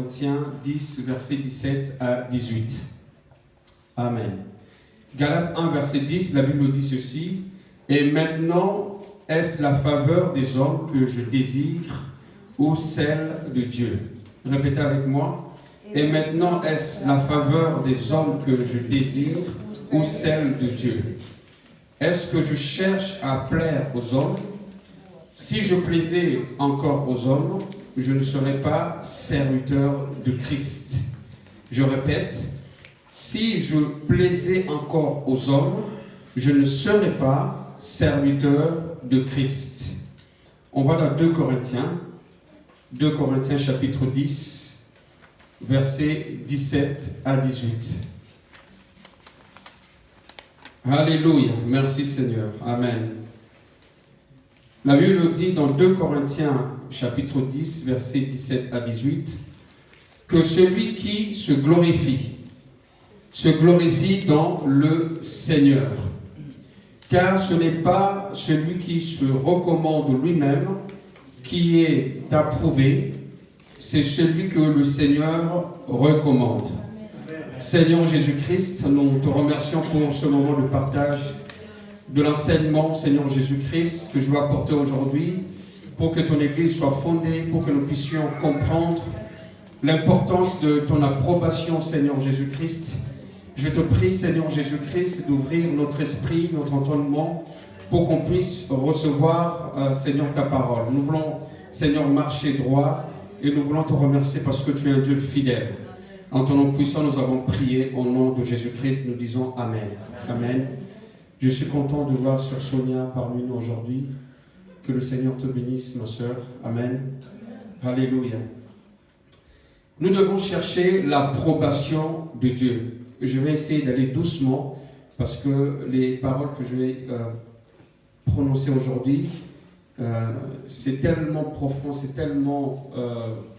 Corinthiens 10, versets 17 à 18. Amen. Galates 1, verset 10, la Bible dit ceci. Et maintenant, est-ce la faveur des hommes que je désire ou celle de Dieu? Répétez avec moi. Et maintenant, est-ce la faveur des hommes que je désire ou celle de Dieu? Est-ce que je cherche à plaire aux hommes? Si je plaisais encore aux hommes, je ne serais pas serviteur de Christ. Je répète, si je plaisais encore aux hommes, je ne serais pas serviteur de Christ. On va dans 2 Corinthiens chapitre 10, versets 17 à 18. Alléluia, merci Seigneur, Amen. La Bible nous dit dans 2 Corinthiens chapitre 10, versets 17 à 18, que celui qui se glorifie dans le Seigneur. Car ce n'est pas celui qui se recommande lui-même qui est approuvé, c'est celui que le Seigneur recommande. Seigneur Jésus-Christ, nous te remercions pour ce moment de partage de l'enseignement, Seigneur Jésus-Christ, que je vais apporter aujourd'hui, pour que ton Église soit fondée, pour que nous puissions comprendre l'importance de ton approbation, Seigneur Jésus-Christ. Je te prie, Seigneur Jésus-Christ, d'ouvrir notre esprit, notre entendement, pour qu'on puisse recevoir, Seigneur, ta parole. Nous voulons, Seigneur, marcher droit, et nous voulons te remercier parce que tu es un Dieu fidèle. En ton nom puissant, nous avons prié au nom de Jésus-Christ. Nous disons Amen. Amen. Je suis content de voir Sœur Sonia parmi nous aujourd'hui. Que le Seigneur te bénisse, ma sœur. Amen. Alléluia. Nous devons chercher l'approbation de Dieu. Je vais essayer d'aller doucement parce que les paroles que je vais prononcer aujourd'hui, c'est tellement profond, c'est tellement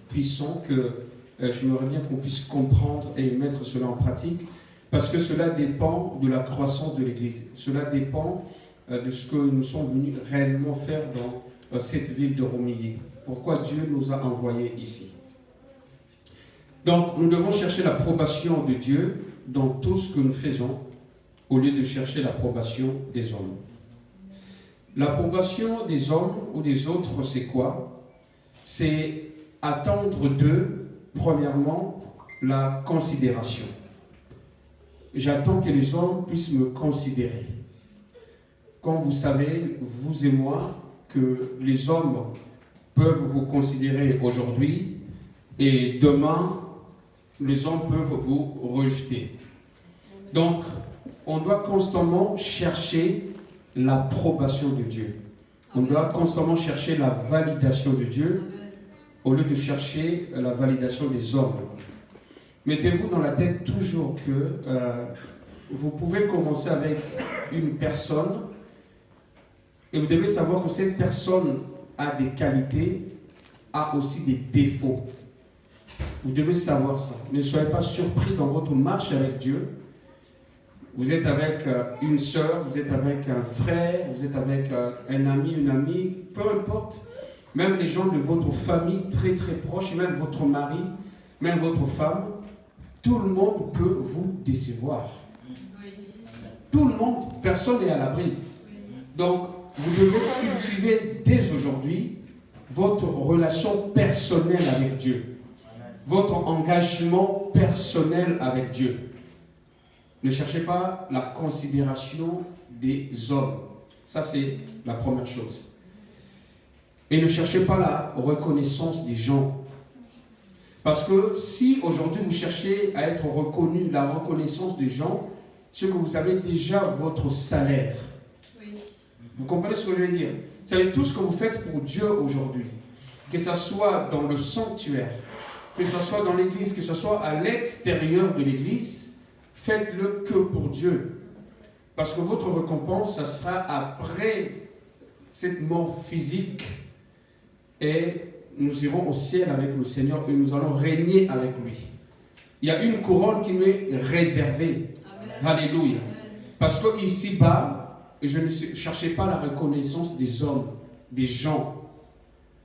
puissant que j'aimerais bien qu'on puisse comprendre et mettre cela en pratique. Parce que cela dépend de la croissance de l'Église. Cela dépend de ce que nous sommes venus réellement faire dans cette ville de Romilly. Pourquoi Dieu nous a envoyés ici. Donc, nous devons chercher l'approbation de Dieu dans tout ce que nous faisons, au lieu de chercher l'approbation des hommes. L'approbation des hommes ou des autres, c'est quoi? C'est attendre d'eux, premièrement, la considération. J'attends que les hommes puissent me considérer. Quand vous savez, vous et moi, que les hommes peuvent vous considérer aujourd'hui et demain, les hommes peuvent vous rejeter. Donc, on doit constamment chercher l'approbation de Dieu. On doit constamment chercher la validation de Dieu au lieu de chercher la validation des hommes. Mettez-vous dans la tête toujours que vous pouvez commencer avec une personne et vous devez savoir que cette personne a des qualités, a aussi des défauts. Vous devez savoir ça. Ne soyez pas surpris dans votre marche avec Dieu. Vous êtes avec une sœur, vous êtes avec un frère, vous êtes avec un ami, une amie, peu importe. Même les gens de votre famille très très proches, même votre mari, même votre femme. Tout le monde peut vous décevoir. Tout le monde, personne n'est à l'abri. Donc, vous devez cultiver dès aujourd'hui votre relation personnelle avec Dieu. Votre engagement personnel avec Dieu. Ne cherchez pas la considération des hommes. Ça, c'est la première chose. Et ne cherchez pas la reconnaissance des gens. Parce que si aujourd'hui vous cherchez à être reconnu, la reconnaissance des gens, c'est que vous avez déjà votre salaire. Oui. Vous comprenez ce que je veux dire? Vous savez tout ce que vous faites pour Dieu aujourd'hui, que ce soit dans le sanctuaire, que ce soit dans l'église, que ce soit à l'extérieur de l'église, faites-le que pour Dieu. Parce que votre récompense, ça sera après cette mort physique et nous irons au ciel avec le Seigneur et nous allons régner avec lui. Il y a une couronne qui nous est réservée. Amen. Alléluia. Parce que ici-bas, je ne cherchais pas la reconnaissance des hommes, des gens.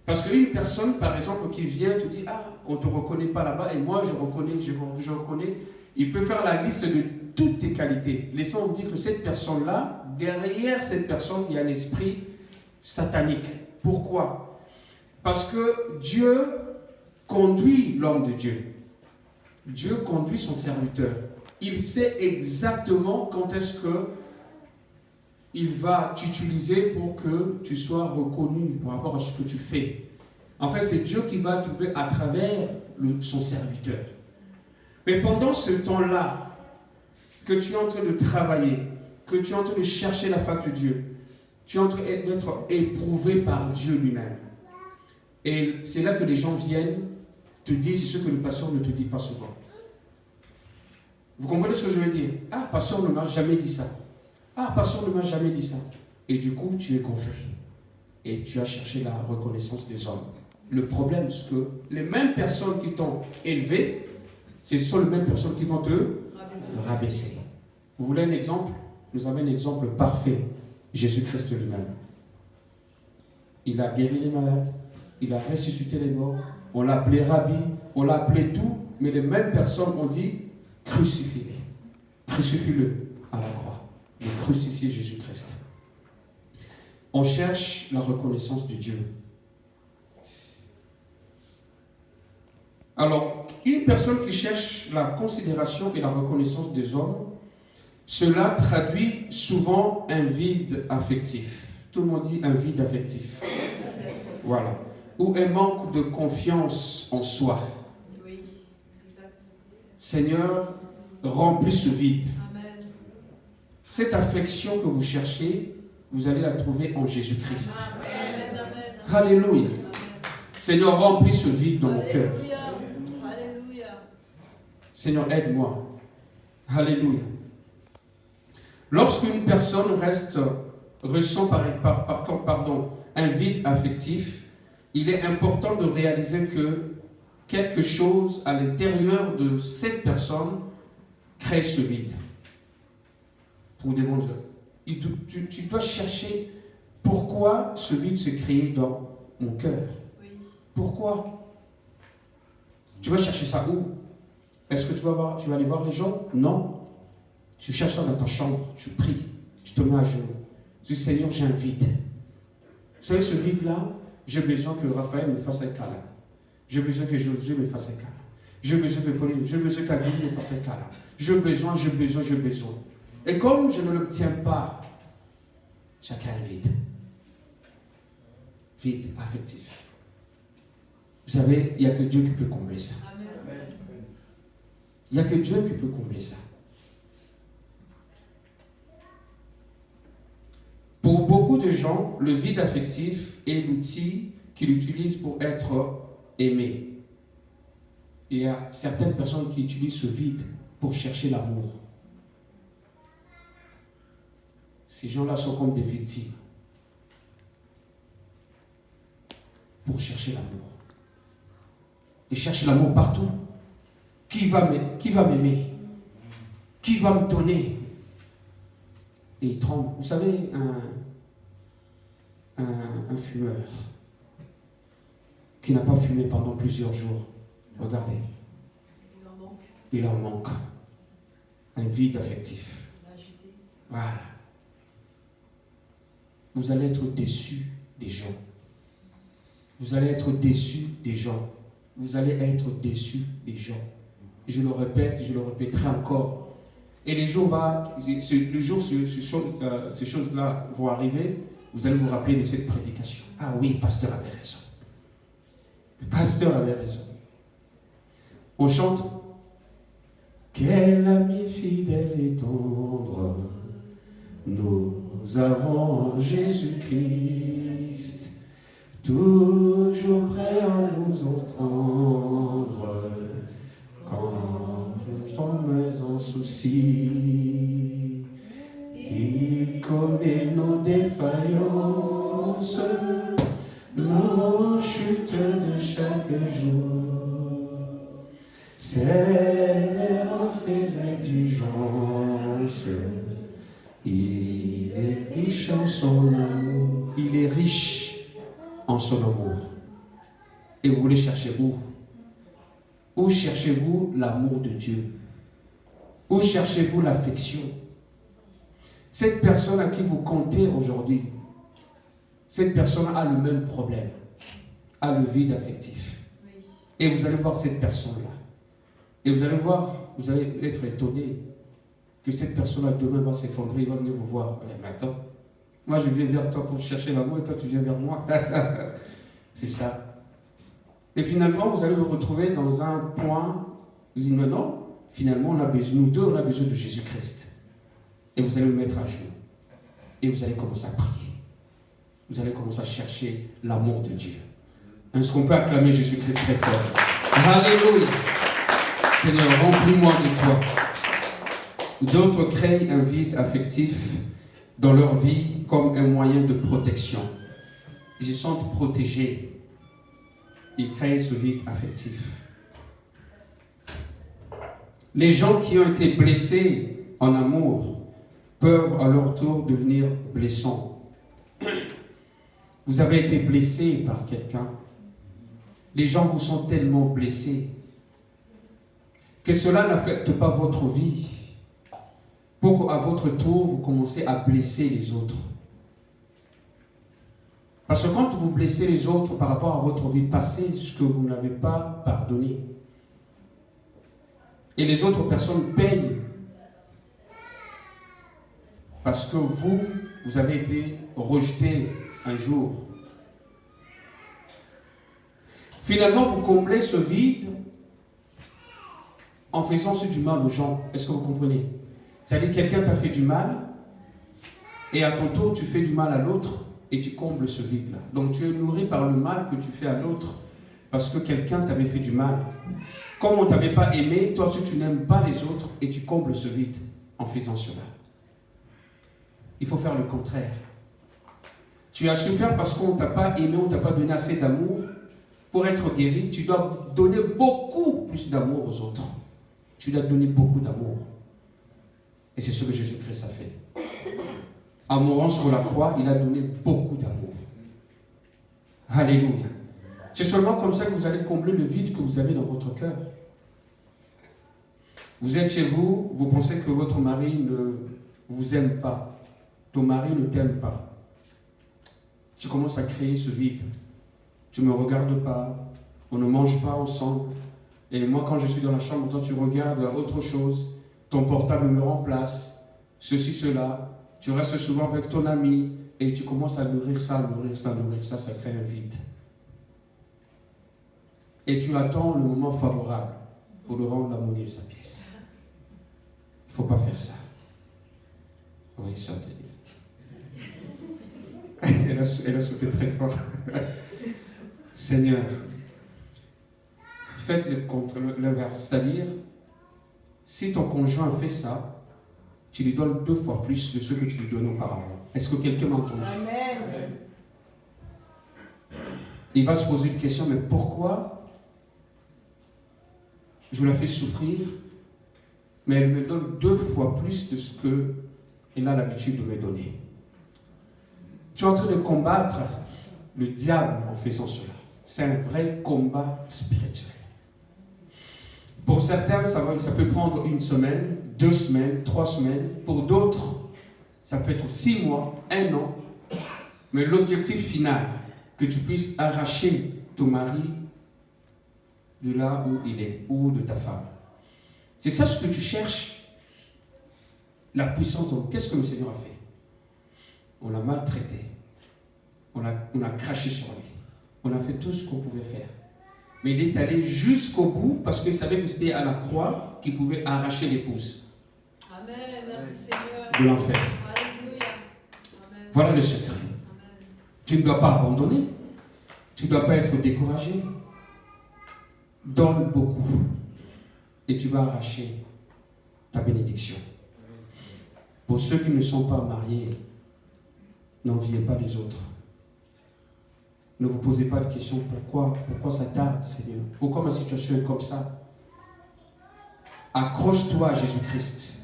Parce qu'une personne, par exemple, qui vient te dit, ah, on ne te reconnaît pas là-bas, et moi je reconnais, je reconnais, il peut faire la liste de toutes tes qualités. Laissons-nous dire que cette personne-là, derrière cette personne, il y a un esprit satanique. Pourquoi? Parce que Dieu conduit l'homme de Dieu. Dieu conduit son serviteur. Il sait exactement quand est-ce que il va t'utiliser pour que tu sois reconnu par rapport à ce que tu fais. En fait, c'est Dieu qui va t'utiliser à travers son serviteur. Mais pendant ce temps-là, que tu es en train de travailler, que tu es en train de chercher la face de Dieu, tu es en train d'être éprouvé par Dieu lui-même. Et c'est là que les gens viennent te dire ce que le pasteur ne te dit pas souvent. Vous comprenez ce que je veux dire? Ah, pasteur ne m'a jamais dit ça. Ah, pasteur ne m'a jamais dit ça. Et du coup, tu es gonflé. Et tu as cherché la reconnaissance des hommes. Le problème, c'est que les mêmes personnes qui t'ont élevé, ce sont les mêmes personnes qui vont te rabaisser. Vous voulez un exemple? Nous avons un exemple parfait. Jésus-Christ lui-même. Il a guéri les malades. Il a ressuscité les morts. On l'a appelé Rabbi. On l'a appelé tout. Mais les mêmes personnes ont dit crucifie-le. Crucifie-le à la croix. De crucifier Jésus-Christ. On cherche la reconnaissance de Dieu. Alors, une personne qui cherche la considération et la reconnaissance des hommes, cela traduit souvent un vide affectif. Tout le monde dit un vide affectif. Voilà. Ou un manque de confiance en soi. Oui, exact. Seigneur, remplis ce vide. Amen. Cette affection que vous cherchez, vous allez la trouver en Jésus-Christ. Amen. Alléluia. Seigneur, remplis ce vide dans mon cœur. Alléluia. Seigneur, aide-moi. Alléluia. Lorsqu'une personne ressent un vide affectif, il est important de réaliser que quelque chose à l'intérieur de cette personne crée ce vide. Pour des bons Dieu. Tu dois chercher pourquoi ce vide se crée dans mon cœur. Oui. Pourquoi? Tu vas chercher ça où? Est-ce que tu vas aller voir les gens? Non. Tu cherches ça dans ta chambre, tu pries, tu te mets à genoux. Tu dis, Seigneur, j'ai un vide. Vous savez, ce vide-là, j'ai besoin que Raphaël me fasse un câlin. J'ai besoin que Josué me fasse un câlin. J'ai besoin que Pauline, j'ai besoin qu'Adeline me fasse un câlin. J'ai besoin. Et comme je ne l'obtiens pas, chacun un vide. Vide affectif. Vous savez, il n'y a que Dieu qui peut combler ça. Amen. Il n'y a que Dieu qui peut combler ça. Pour beaucoup de gens, le vide affectif est l'outil qu'ils utilisent pour être aimés. Il y a certaines personnes qui utilisent ce vide pour chercher l'amour. Ces gens-là sont comme des victimes pour chercher l'amour. Ils cherchent l'amour partout. Qui va m'aimer? Qui va me donner? Et ils tremblent. Vous savez, un fumeur qui n'a pas fumé pendant plusieurs jours, regardez, il en manque. Un vide affectif. Voilà. Vous allez être déçus des gens. Vous allez être déçus des gens. Vous allez être déçus des gens. Et je le répète, je le répéterai encore. Et les jours ces choses-là vont arriver, vous allez vous rappeler de cette prédication. Ah oui, le pasteur avait raison. Le pasteur avait raison. On chante « Quel ami fidèle et tendre, nous avons Jésus-Christ, toujours prêt à nous entendre, quand nous sommes en souci. Il connaît nos défaillances, nos chutes de chaque jour. C'est l'errance des exigences. Il est riche en son amour. Il est riche en son amour. Et vous voulez chercher où? Où cherchez-vous l'amour de Dieu? Où cherchez-vous l'affection? Cette personne à qui vous comptez aujourd'hui, cette personne a le même problème, a le vide affectif. Oui. Et vous allez voir cette personne-là. Et vous allez voir, vous allez être étonné que cette personne-là demain va s'effondrer, il va venir vous voir. Mais attends, moi je viens vers toi pour chercher l'amour et toi tu viens vers moi. C'est ça. Et finalement, vous allez vous retrouver dans un point, vous dites non, finalement on a besoin, nous deux on a besoin de Jésus-Christ. Et vous allez vous mettre à genoux. Et vous allez commencer à prier. Vous allez commencer à chercher l'amour de Dieu. Est-ce qu'on peut acclamer Jésus-Christ très fort? Alléluia. Seigneur, remplis-moi de toi. D'autres créent un vide affectif dans leur vie comme un moyen de protection. Ils se sentent protégés. Ils créent ce vide affectif. Les gens qui ont été blessés en amour peuvent à leur tour devenir blessants. Vous avez été blessé par quelqu'un. Les gens vous sont tellement blessés que cela n'affecte pas votre vie pour qu'à votre tour, vous commencez à blesser les autres. Parce que quand vous blessez les autres par rapport à votre vie passée, ce que vous n'avez pas pardonné, et les autres personnes payent parce que vous avez été rejeté un jour. Finalement, vous comblez ce vide en faisant du mal aux gens. Est-ce que vous comprenez? C'est-à-dire que quelqu'un t'a fait du mal et à ton tour, tu fais du mal à l'autre et tu combles ce vide-là. Donc, tu es nourri par le mal que tu fais à l'autre parce que quelqu'un t'avait fait du mal. Comme on ne t'avait pas aimé, toi aussi, tu n'aimes pas les autres et tu combles ce vide en faisant cela. Il faut faire le contraire. Tu as souffert parce qu'on ne t'a pas aimé, on ne t'a pas donné assez d'amour. Pour être guéri, tu dois donner beaucoup plus d'amour aux autres. Tu dois donner beaucoup d'amour. Et c'est ce que Jésus-Christ a fait. En mourant sur la croix, il a donné beaucoup d'amour. Alléluia. C'est seulement comme ça que vous allez combler le vide que vous avez dans votre cœur. Vous êtes chez vous, vous pensez que votre mari ne vous aime pas. Ton mari ne t'aime pas. Tu commences à créer ce vide. Tu ne me regardes pas, on ne mange pas ensemble. Et moi, quand je suis dans la chambre, toi, tu regardes autre chose. Ton portable me remplace, ceci, cela. Tu restes souvent avec ton ami et tu commences à nourrir ça, ça crée un vide. Et tu attends le moment favorable pour le rendre la monnaie de sa pièce. Il ne faut pas faire ça. Oui, ça te dit. Elle a soufflé très fort. Seigneur, faites l'inverse, c'est-à-dire, si ton conjoint fait ça, tu lui donnes 2 fois plus de ce que tu lui donnes auparavant. Est-ce que quelqu'un m'a entendu? Amen. Il va se poser une question, mais pourquoi je la fais souffrir, mais elle me donne 2 fois plus de ce qu'elle a l'habitude de me donner? Tu es en train de combattre le diable en faisant cela. C'est un vrai combat spirituel. Pour certains, ça peut prendre 1 semaine, 2 semaines, 3 semaines. Pour d'autres, ça peut être 6 mois, 1 an. Mais l'objectif final, que tu puisses arracher ton mari de là où il est, ou de ta femme. C'est ça ce que tu cherches. La puissance de l'homme. Qu'est-ce que le Seigneur a fait? On l'a maltraité. On a craché sur lui. On a fait tout ce qu'on pouvait faire. Mais il est allé jusqu'au bout parce qu'il savait que c'était à la croix qu'il pouvait arracher l'épouse. Amen. Merci Seigneur. De l'enfer. Alléluia. Amen. Voilà le secret. Amen. Tu ne dois pas abandonner. Tu ne dois pas être découragé. Donne beaucoup. Et tu vas arracher ta bénédiction. Pour ceux qui ne sont pas mariés, n'enviez pas les autres. Ne vous posez pas de questions. Pourquoi ça tarde, Seigneur? Pourquoi ma situation est comme ça? Accroche-toi à Jésus-Christ.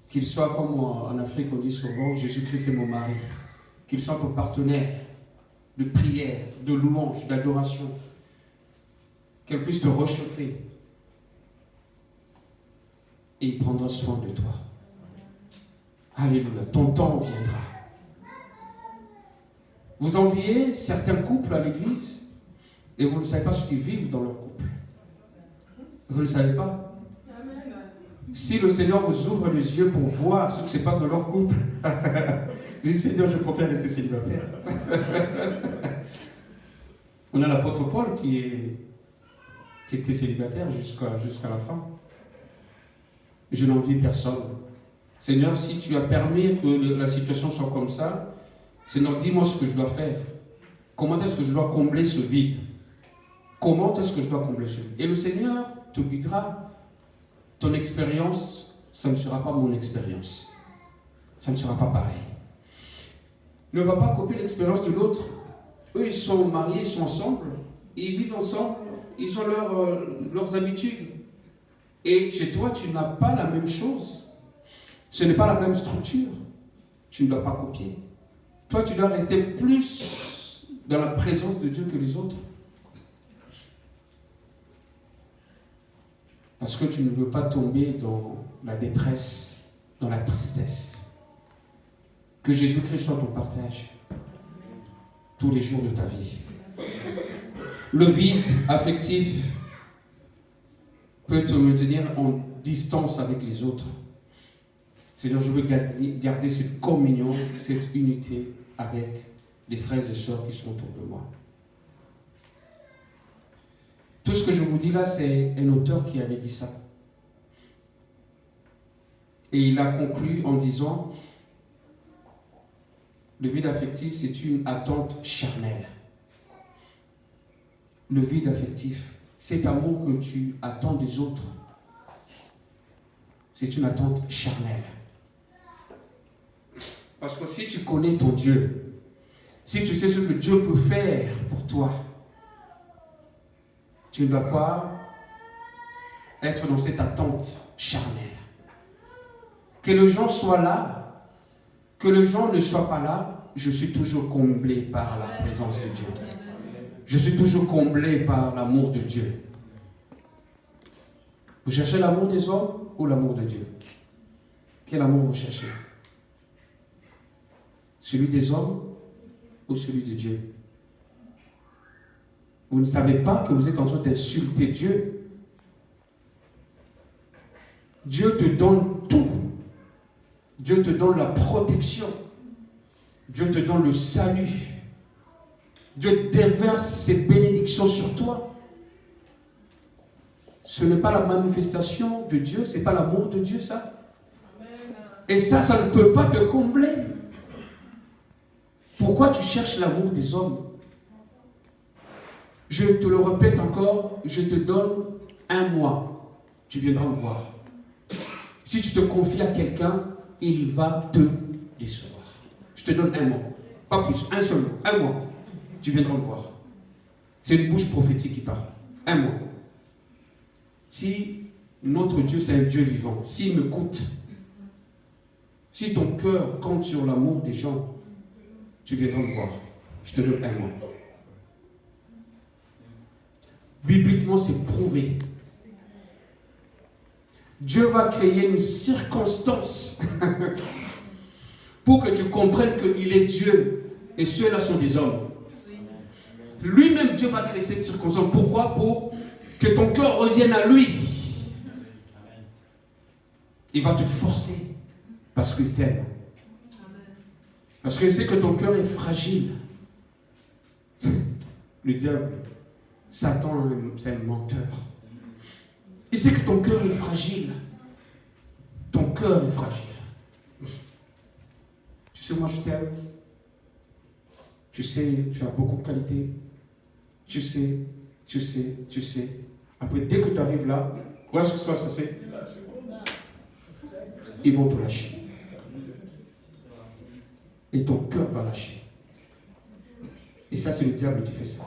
Qu'il soit comme en Afrique, on dit souvent, Jésus-Christ est mon mari. Qu'il soit ton partenaire de prière, de louange, d'adoration. Qu'elle puisse te réchauffer. Et il prendra soin de toi. Alléluia. Ton temps viendra. Vous enviez certains couples à l'église et vous ne savez pas ce qu'ils vivent dans leur couple. Vous ne savez pas. Amen. Si le Seigneur vous ouvre les yeux pour voir ce qui se passe dans leur couple, je dis Seigneur, je préfère rester célibataire. On a l'apôtre Paul qui était célibataire jusqu'à la fin. Je n'envie personne. Seigneur, si tu as permis que la situation soit comme ça, Seigneur, dis-moi ce que je dois faire. Comment est-ce que je dois combler ce vide? Comment est-ce que je dois combler ce vide? Et le Seigneur te guidera. Ton expérience, ça ne sera pas mon expérience. Ça ne sera pas pareil. Ne va pas copier l'expérience de l'autre. Eux, ils sont mariés, ils sont ensemble. Ils vivent ensemble. Ils ont leurs habitudes. Et chez toi, tu n'as pas la même chose. Ce n'est pas la même structure. Tu ne dois pas copier. Toi, tu dois rester plus dans la présence de Dieu que les autres. Parce que tu ne veux pas tomber dans la détresse, dans la tristesse. Que Jésus-Christ soit ton partage tous les jours de ta vie. Le vide affectif peut te maintenir en distance avec les autres. C'est-à-dire, je veux garder cette communion, cette unité avec les frères et sœurs qui sont autour de moi. Tout ce que je vous dis là, c'est un auteur qui avait dit ça. Et il a conclu en disant, le vide affectif, c'est une attente charnelle. Le vide affectif, cet amour que tu attends des autres, c'est une attente charnelle. Parce que si tu connais ton Dieu, si tu sais ce que Dieu peut faire pour toi, tu ne dois pas être dans cette attente charnelle. Que les gens soient là, que les gens ne soient pas là, je suis toujours comblé par la présence de Dieu. Je suis toujours comblé par l'amour de Dieu. Vous cherchez l'amour des hommes ou l'amour de Dieu? Quel amour vous cherchez? Celui des hommes ou celui de Dieu? Vous ne savez pas que vous êtes en train d'insulter Dieu. Dieu te donne tout. Dieu te donne la protection. Dieu te donne le salut. Dieu déverse ses bénédictions sur toi. Ce n'est pas la manifestation de Dieu, ce n'est pas l'amour de Dieu, ça. Et ça ne peut pas te combler. Pourquoi tu cherches l'amour des hommes? Je te le répète encore, je te donne 1 mois. Tu viendras me voir. Si tu te confies à quelqu'un, il va te décevoir. Je te donne 1 mois. Pas plus, un seul mois. 1 mois. Tu viendras me voir. C'est une bouche prophétique qui parle. 1 mois. Si notre Dieu, c'est un Dieu vivant, s'il m'écoute, si ton cœur compte sur l'amour des gens, tu viendras me voir. Je te donne 1 mois. Bibliquement, c'est prouvé. Dieu va créer une circonstance pour que tu comprennes qu'il est Dieu et ceux-là sont des hommes. Lui-même, Dieu va créer cette circonstance. Pourquoi? Pour que ton cœur revienne à lui. Il va te forcer parce qu'il t'aime. Parce qu'il sait que ton cœur est fragile. Le diable, Satan, c'est un menteur. Il sait que ton cœur est fragile. Ton cœur est fragile. Tu sais, moi je t'aime. Tu sais, tu as beaucoup de qualités. Tu sais. Après, dès que tu arrives là, voilà ce qui va se passer. Ils vont te lâcher. Et ton cœur va lâcher. Et ça, c'est le diable qui fait ça.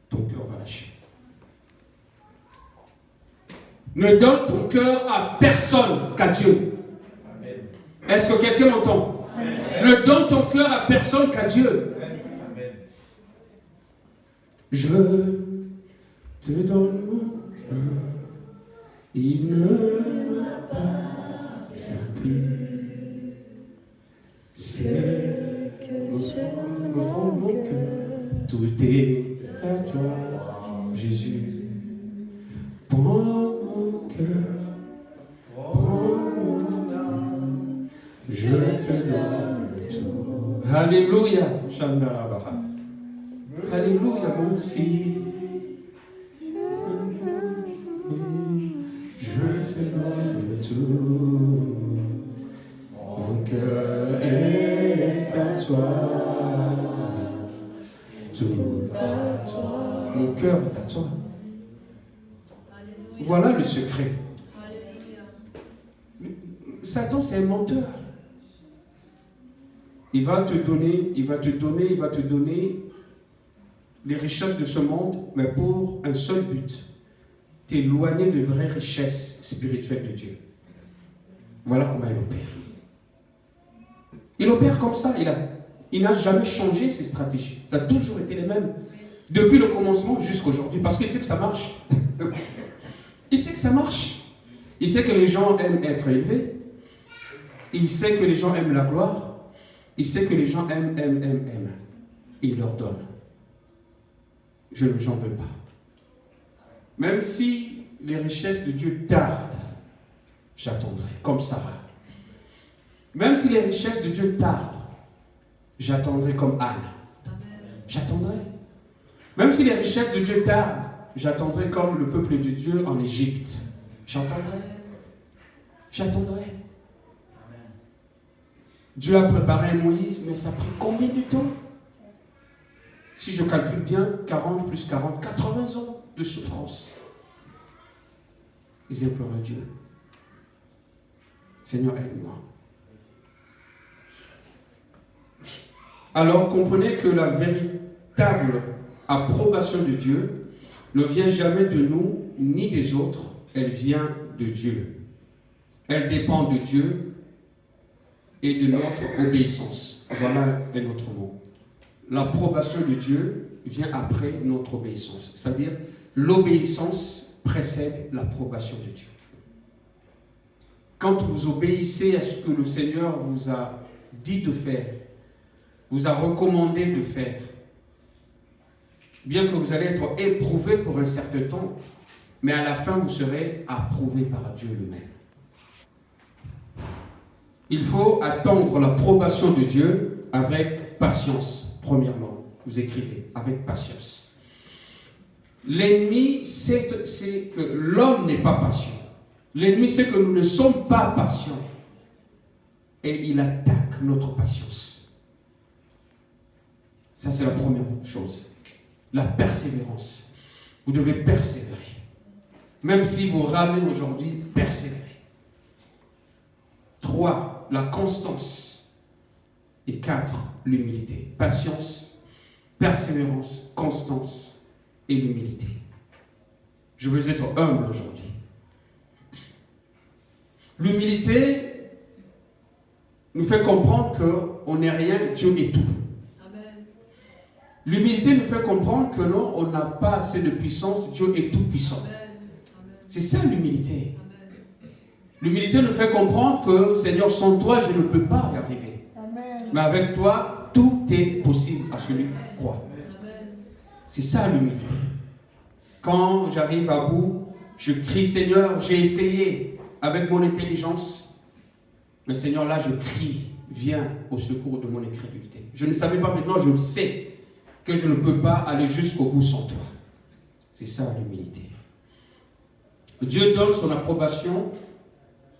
Ton cœur va lâcher. Ne donne ton cœur à personne qu'à Dieu. Est-ce que quelqu'un m'entend? Ne donne ton cœur à personne qu'à Dieu. Je te donne mon cœur, il ne m'appartient plus. C'est Que je dans mon cœur, tout est à toi, Jésus. Prends mon cœur, prends mon âme, je te donne tout. Alléluia, Shandalabaha. Alléluia, mon si. Je te donne tout. Mon cœur est à toi. Tout à toi. Mon cœur est à toi. Alléluia. Voilà le secret. Alléluia. Satan, c'est un menteur. Il va te donner les richesses de ce monde, mais pour un seul but, t'éloigner des vraies richesses spirituelles de Dieu. Voilà comment il opère. Il opère comme ça. Il n'a jamais changé ses stratégies. Ça a toujours été les mêmes. Depuis le commencement jusqu'à aujourd'hui. Parce qu'il sait que ça marche. Il sait que ça marche. Il sait que les gens aiment être élevés. Il sait que les gens aiment la gloire. Il sait que les gens aiment. Et il leur donne. Je ne j'en veux pas. Même si les richesses de Dieu tardent, j'attendrai, comme Sarah. Même si les richesses de Dieu tardent, j'attendrai comme Anne. J'attendrai. Même si les richesses de Dieu tardent, j'attendrai comme le peuple de Dieu en Égypte. J'attendrai. J'attendrai. Dieu a préparé un Moïse, mais ça a pris combien de temps? Si je calcule bien, 40 plus 40, 80 ans de souffrance. Ils imploraient Dieu. Seigneur, aide-moi. Alors comprenez que la véritable approbation de Dieu ne vient jamais de nous ni des autres, elle vient de Dieu. Elle dépend de Dieu et de notre obéissance. Voilà un autre mot. L'approbation de Dieu vient après notre obéissance. C'est-à-dire, l'obéissance précède l'approbation de Dieu. Quand vous obéissez à ce que le Seigneur vous a dit de faire, vous a recommandé de faire, bien que vous allez être éprouvé pour un certain temps, mais à la fin, vous serez approuvé par Dieu lui-même. Il faut attendre l'approbation de Dieu avec patience. Premièrement, vous écrivez avec patience. L'ennemi sait que l'homme n'est pas patient. L'ennemi sait que nous ne sommes pas patients. Et il attaque notre patience. Ça, c'est la première chose. La persévérance. Vous devez persévérer. Même si vous ramez aujourd'hui, persévérez. 3. La constance. Et 4. L'humilité. Patience, persévérance, constance et l'humilité. Je veux être humble aujourd'hui. L'humilité nous fait comprendre qu'on n'est rien, Dieu est tout. Amen. L'humilité nous fait comprendre que non, on n'a pas assez de puissance, Dieu est tout puissant. Amen. Amen. C'est ça l'humilité. Amen. L'humilité nous fait comprendre que, Seigneur, sans toi, je ne peux pas y arriver. Mais avec toi, tout est possible à celui qui croit. Amen. C'est ça l'humilité. Quand j'arrive à bout, je crie, Seigneur, j'ai essayé avec mon intelligence. Mais Seigneur, là, je crie, viens au secours de mon incrédulité. Je ne savais pas, maintenant je sais que je ne peux pas aller jusqu'au bout sans toi. C'est ça l'humilité. Dieu donne son approbation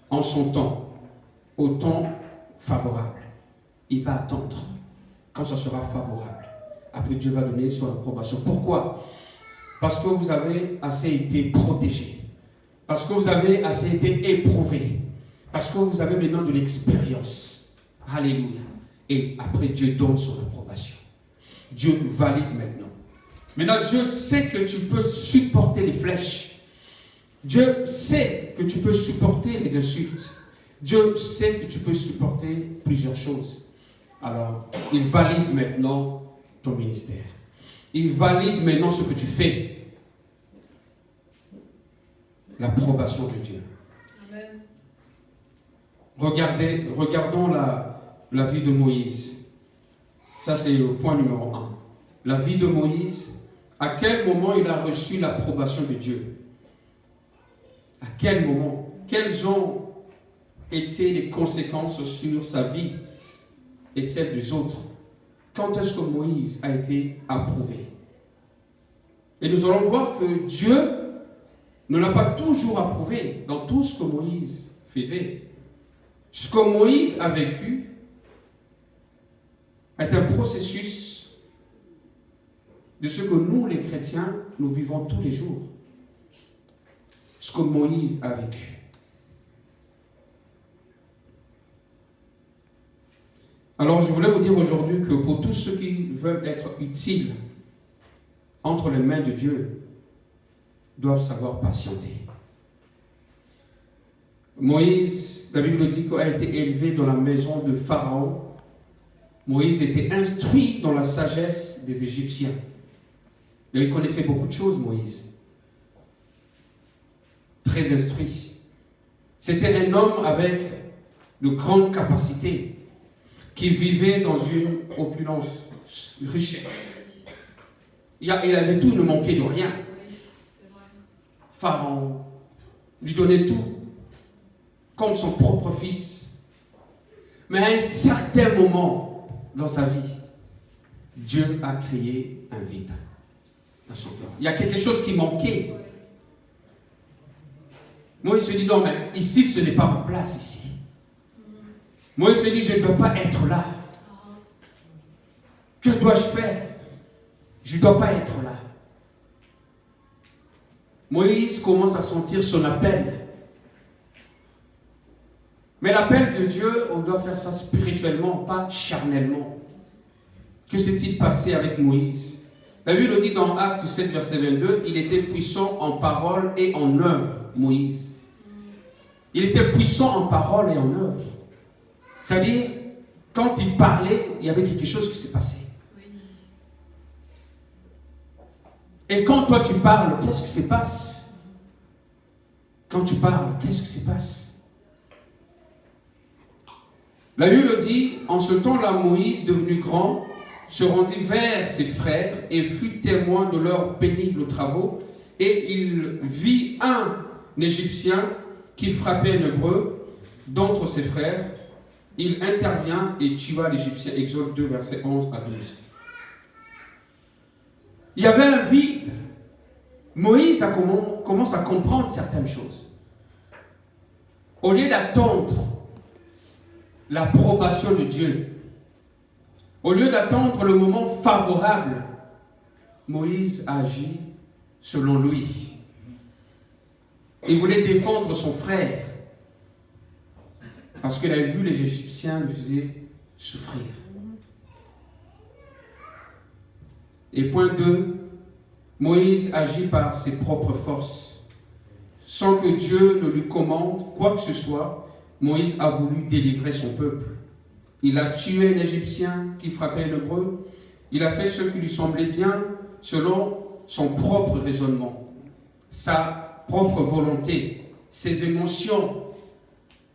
en son temps, au temps favorable. Il va attendre quand ça sera favorable. Après, Dieu va donner son approbation. Pourquoi? Parce que vous avez assez été protégé. Parce que vous avez assez été éprouvé. Parce que vous avez maintenant de l'expérience. Alléluia. Et après, Dieu donne son approbation. Dieu valide maintenant. Maintenant, Dieu sait que tu peux supporter les flèches. Dieu sait que tu peux supporter les insultes. Dieu sait que tu peux supporter plusieurs choses. Alors, il valide maintenant ton ministère. il valide maintenant ce que tu fais. L'approbation de Dieu. Amen. Regardons la vie de Moïse. Ça, c'est le point numéro 1. La vie de Moïse, à quel moment il a reçu l'approbation de Dieu? À quel moment? Quelles ont été les conséquences sur sa vie et celle des autres? Quand est-ce que Moïse a été approuvé? Et nous allons voir que Dieu ne l'a pas toujours approuvé dans tout ce que Moïse faisait. Ce que Moïse a vécu est un processus de ce que nous, les chrétiens, nous vivons tous les jours. Ce que Moïse a vécu. Alors, je voulais vous dire aujourd'hui que pour tous ceux qui veulent être utiles entre les mains de Dieu, doivent savoir patienter. Moïse, la Bible dit qu'il a été élevé dans la maison de Pharaon. Moïse était instruit dans la sagesse des Égyptiens. Et il connaissait beaucoup de choses, Moïse. Très instruit. C'était un homme avec de grandes capacités, qui vivait dans une opulence, richesse. Il avait tout, il ne manquait de rien. Oui, c'est vrai. Pharaon lui donnait tout, comme son propre fils. Mais à un certain moment dans sa vie, Dieu a créé un vide dans son cœur. Il y a quelque chose qui manquait. Moi, il se dit, non, mais ici, ce n'est pas ma place ici. Moi, il se dit, je ne dois pas être là. Que dois-je faire? Je ne dois pas être là. Moïse commence à sentir son appel. Mais l'appel de Dieu, on doit faire ça spirituellement, pas charnellement. Que s'est-il passé avec Moïse? La Bible dit dans Actes 7, verset 22, il était puissant en parole et en œuvre, Moïse. Il était puissant en parole et en œuvre. C'est-à-dire, quand il parlait, il y avait quelque chose qui s'est passé. Oui. Et quand toi tu parles, qu'est-ce qui se passe? Quand tu parles, qu'est-ce qui se passe? La Bible dit, en ce temps-là, Moïse, devenu grand, se rendit vers ses frères et fut témoin de leurs pénibles travaux. Et il vit un Égyptien qui frappait un Hébreu d'entre ses frères. Il intervient et tua l'Égyptien. Exode 2, versets 11 à 12. Il y avait un vide. Moïse commence à comprendre certaines choses. Au lieu d'attendre l'approbation de Dieu, au lieu d'attendre le moment favorable, Moïse a agi selon lui. Il voulait défendre son frère parce qu'il a vu les Égyptiens le faisaient souffrir. Et point 2, Moïse agit par ses propres forces. Sans que Dieu ne lui commande quoi que ce soit, Moïse a voulu délivrer son peuple. Il a tué un Égyptien qui frappait un Hébreu. Il a fait ce qui lui semblait bien selon son propre raisonnement, sa propre volonté, ses émotions.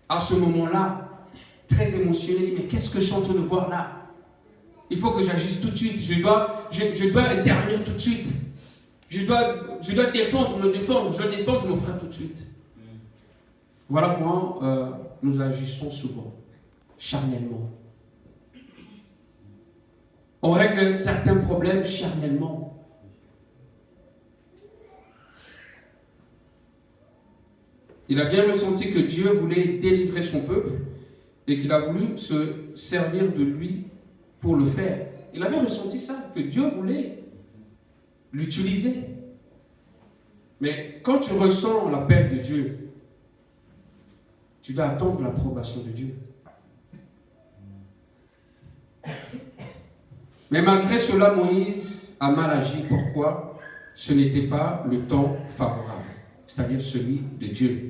À ce moment-là, très émotionné, il dit, mais qu'est-ce que je suis en train de voir là? Il faut que j'agisse tout de suite. Je dois intervenir tout de suite. Je dois défendre mon frère tout de suite. Voilà comment nous agissons souvent, charnellement. On règle certains problèmes charnellement. Il a bien ressenti que Dieu voulait délivrer son peuple et qu'il a voulu se servir de lui pour le faire. Il avait ressenti ça, que Dieu voulait l'utiliser. Mais quand tu ressens l'appel de Dieu, tu dois attendre l'approbation de Dieu. Mais malgré cela, Moïse a mal agi. Pourquoi? Ce n'était pas le temps favorable, c'est-à-dire celui de Dieu.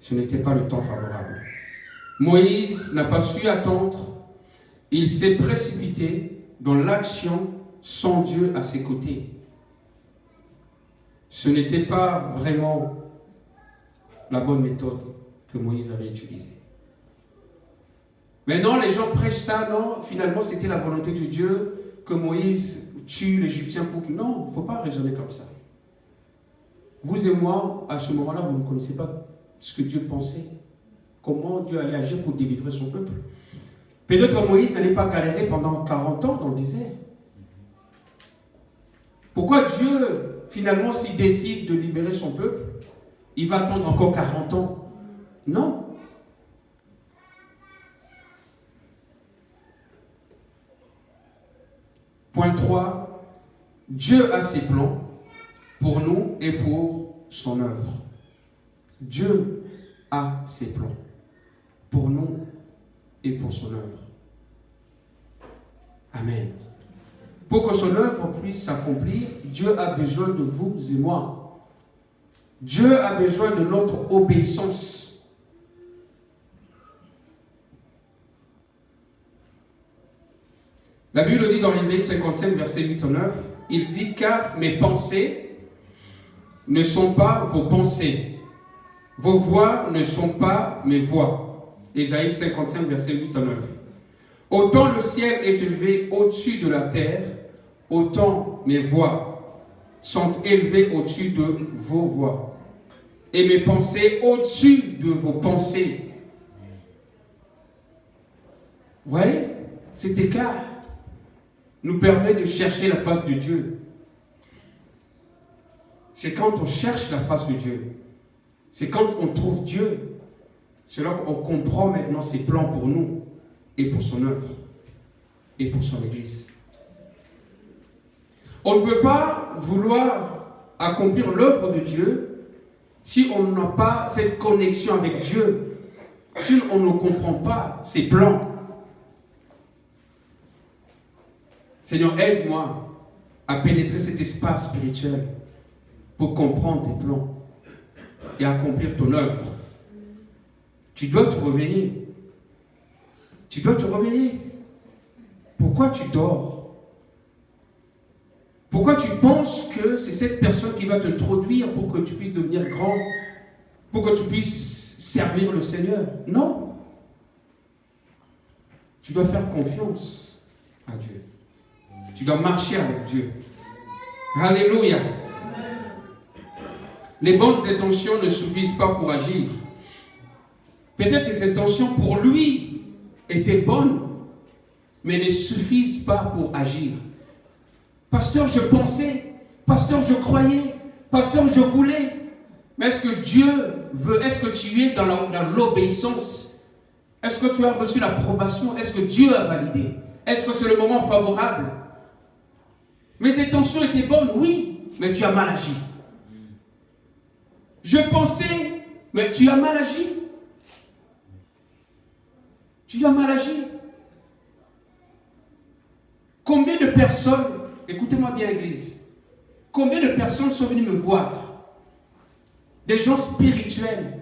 Ce n'était pas le temps favorable. Moïse n'a pas su attendre. Il s'est précipité dans l'action sans Dieu à ses côtés. Ce n'était pas vraiment la bonne méthode que Moïse avait utilisée. Maintenant, les gens prêchent ça, non, finalement c'était la volonté de Dieu que Moïse tue l'Égyptien pour que... Non, il ne faut pas raisonner comme ça. Vous et moi, à ce moment-là, vous ne connaissez pas ce que Dieu pensait, comment Dieu allait agir pour délivrer son peuple. Peut-être que Moïse n'allait pas galérer pendant 40 ans dans le désert. Pourquoi Dieu, finalement, s'il décide de libérer son peuple, il va attendre encore 40 ans? Non. Point 3. Dieu a ses plans pour nous et pour son œuvre. Dieu a ses plans pour nous et pour son œuvre. Amen. Pour que son œuvre puisse s'accomplir, Dieu a besoin de vous et moi. Dieu a besoin de notre obéissance. La Bible dit dans Ésaïe 55, verset 8 au 9, il dit « Car mes pensées ne sont pas vos pensées, vos voix ne sont pas mes voix. » Ésaïe 55, verset 8 au 9. Autant le ciel est élevé au-dessus de la terre, autant mes voix sont élevées au-dessus de vos voix. Et mes pensées au-dessus de vos pensées. Vous voyez, cet écart nous permet de chercher la face de Dieu. C'est quand on cherche la face de Dieu. C'est quand on trouve Dieu. C'est là qu'on comprend maintenant ses plans pour nous et pour son œuvre et pour son Église. On ne peut pas vouloir accomplir l'œuvre de Dieu si on n'a pas cette connexion avec Dieu, si on ne comprend pas ses plans. Seigneur, aide-moi à pénétrer cet espace spirituel pour comprendre tes plans et accomplir ton œuvre. Tu dois te réveiller. Tu dois te réveiller. Pourquoi tu dors? Pourquoi tu penses que c'est cette personne qui va te introduire pour que tu puisses devenir grand, pour que tu puisses servir le Seigneur? Non. Tu dois faire confiance à Dieu. Tu dois marcher avec Dieu. Alléluia. Les bonnes intentions ne suffisent pas pour agir. Peut-être que ces intentions pour lui étaient bonnes, mais ne suffisent pas pour agir. Pasteur, je pensais. Pasteur, je croyais. Pasteur, je voulais. Mais est-ce que Dieu veut? Est-ce que tu es dans l'obéissance? Est-ce que tu as reçu l'approbation? Est-ce que Dieu a validé? Est-ce que c'est le moment favorable? Mes intentions étaient bonnes, oui, mais tu as mal agi. Je pensais, mais tu as mal agi. Tu as mal agi. Combien de personnes, écoutez-moi bien, Église, combien de personnes sont venues me voir? Des gens spirituels.